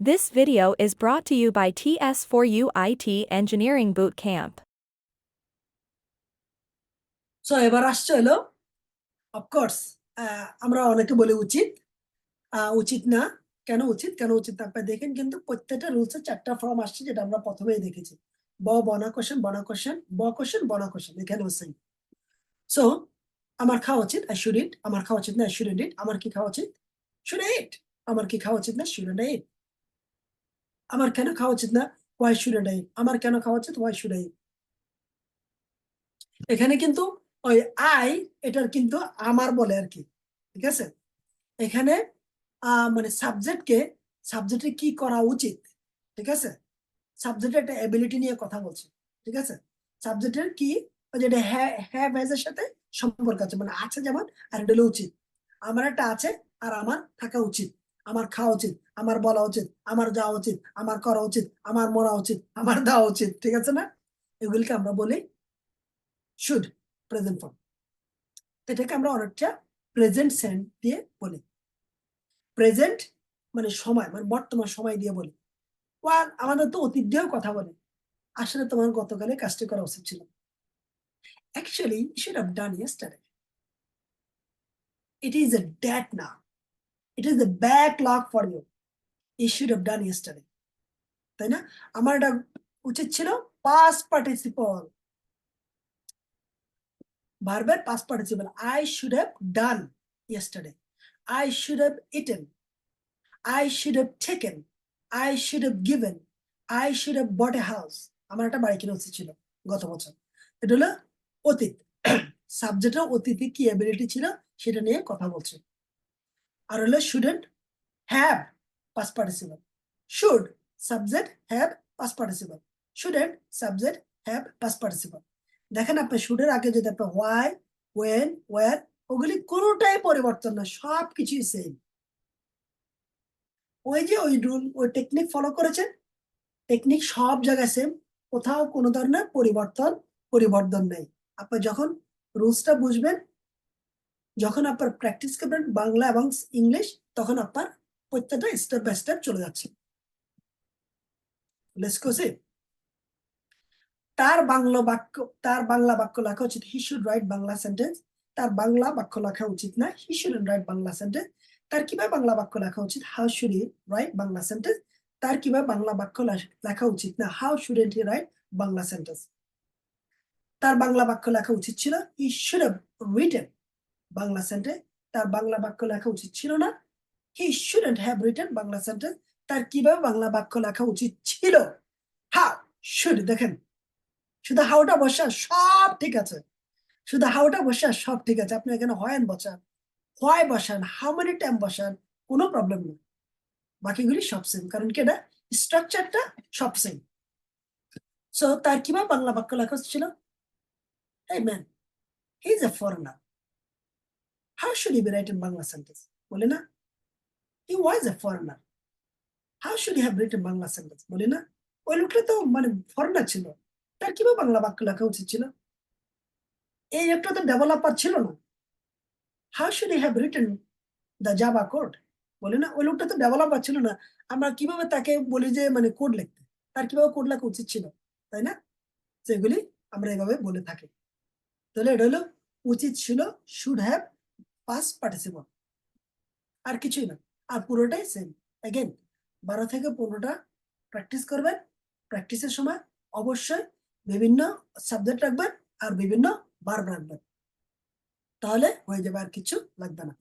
This video is brought to you by TS4U IT Engineering Boot Camp. So এবার আসছে হলো of course আমরা অনেকে বলে উচিত না কেন উচিত না আপনারা দেখেন কিন্তু প্রত্যেকটা রুলসে 4টা ফর্ম আসছে যেটা আমরা প্রথমেই দেখেছি বনা কোশ্চেন বনা কোশ্চেন এখানে সেম সো আমার খাওয়া উচিত আই শুড ইট আমার খাওয়া উচিত না আই শুডন্ট ইট আমার কি খাওয়া উচিত শুড ইট আমার কি খাওয়া উচিত না শুডন্ট ইট আমার কেন খাওয়া উচিত না ওয়াই শুডন্ট ইট আমার কেন খাওয়া উচিত ওয়াই শুড ইট এখানে কিন্তু ওই আই এটার কিন্তু আমার বলে আর কি ঠিক আছে এখানে মানে সাবজেক্টে কি করা উচিত ঠিক আছে সাবজেক্টের একটা এবিলিটি নিয়ে কথা বলছি ঠিক আছে সাবজেক্টের কি যেটা হ্যাভ হ্যাজ এর সাথে সম্পর্ক আছে মানে আছে যেমন আর এটা হলো উচিত আমার একটা আছে আর আমার থাকা উচিত আমার খাওয়া উচিত আমার বলা উচিত আমার যাওয়া উচিত আমার করা উচিত আমার মরা উচিত আমার দেওয়া উচিত ঠিক আছে না এগুলিকে আমরা বলি শুড প্রেজেন্ট ফর্ম এটাকে আমরা অনেকটা প্রেজেন্ট সেন্স দিয়ে বলি প্রেজেন্ট মানে সময় মানে বর্তমান সময় দিয়ে বলি আর আমাদের তো অতীত দিয়েও কথা বলে আসলে তোমার গতকালে কাজটি করা উচিত ছিল actually you should have done yesterday it is a debt now it is the backlog for you you should have done yesterday তাই না আমার এটা উচিত ছিল past participle ভার্বের past participle I should have done yesterday I should have eaten I should have taken I should have given I should have bought a house আমার একটা বাড়ি কিনা উচিত ছিল গত বছর এটা হলো অতীত সাবজেক্টের অতীতে কি এবিলিটি ছিল সেটা নিয়ে কথা বলছে আর হলো shouldn't have passed participle should subject have passed participle shouldn't subject have passed participle দেখেন আপনি শুডের আগে যদি আপনি হোয়াই ওয়েন ওয়্যার ওগুলি কোনোটাই পরিবর্তন না সব কিছুই সেম ওই যে ওই রুল ওই টেকনিক ফলো করেছেন টেকনিক সব জায়গায় সেম কোথাও কোনো ধরনের পরিবর্তন নেই আপনি যখন রুলসটা বুঝবেন যখন আপনার প্র্যাকটিস করবেন বাংলা এবং ইংলিশ তখন আপনার প্রত্যেকটা স্টেপ বাই স্টেপ চলে যাচ্ছে লেটস গো সি তার বাংলা বাক্য লেখা উচিত he should write Bangla sentence তার বাংলা বাক্য লেখা উচিত না he shouldn't write Bangla sentence তার কিভাবে বাংলা বাক্য লেখা উচিত how should he write Bangla sentence তার কিভাবে বাংলা বাক্য লেখা উচিত না how shouldn't he write Bangla sentence তার বাংলা বাক্য লেখা উচিত ছিল he should have written Bangla sentence তার বাংলা বাক্য লেখা উচিত ছিল না he shouldn't have written Bangla sentence তার কিভাবে বাংলা বাক্য লেখা উচিত ছিল হাউ শুড দেখেন শুধু হাউটা বসা সব ঠিক আছে শুধু হাউটা বসা সব ঠিক আছে আপনি এখানে হয়েন বসান হোয়াই বসান হাউ মেনি টাইম বসান কোনো প্রবলেম নেই বাকিগুলি সব সেম কারণ কি এটা স্ট্রাকচারটা সব সেম সো তার কিভাবে বাংলা বাক্য লেখা ছিল hey man he is a foreigner how should he be writing Bangla sentence বলে না he was a foreigner how should he have written Bangla sentence বলে না ওই লোকটা তো মানে ফরেনার ছিল তার কিভাবে বাংলা বাক্য লেখা উচিত ছিল এই লোকটা তো ডেভেলপার ছিল না how should he have written the Java code বলে না ওই লোকটা তো ডেভেলপার ছিল না আমরা কিভাবে তাকে বলি যে মানে কোড লিখতে তার কিভাবে কোড লেখা উচিত ছিল তাই না সেগুলি আমরা এভাবে বলে থাকি তাহলে এটা হলো উচিত ছিল শুড হ্যাভ পাস্ট পার্টিসিপল আর কিছুই না আর পুরোটাই সেম अगेन 12 থেকে 15টা প্র্যাকটিস করবেন প্র্যাকটিসের সময় অবশ্যই বিভিন্ন সাবজেক্ট রাখবেন আর বিভিন্ন ভার্ব রাখবেন তাহলে হয়ে যাবে আর কিছু লাগবে না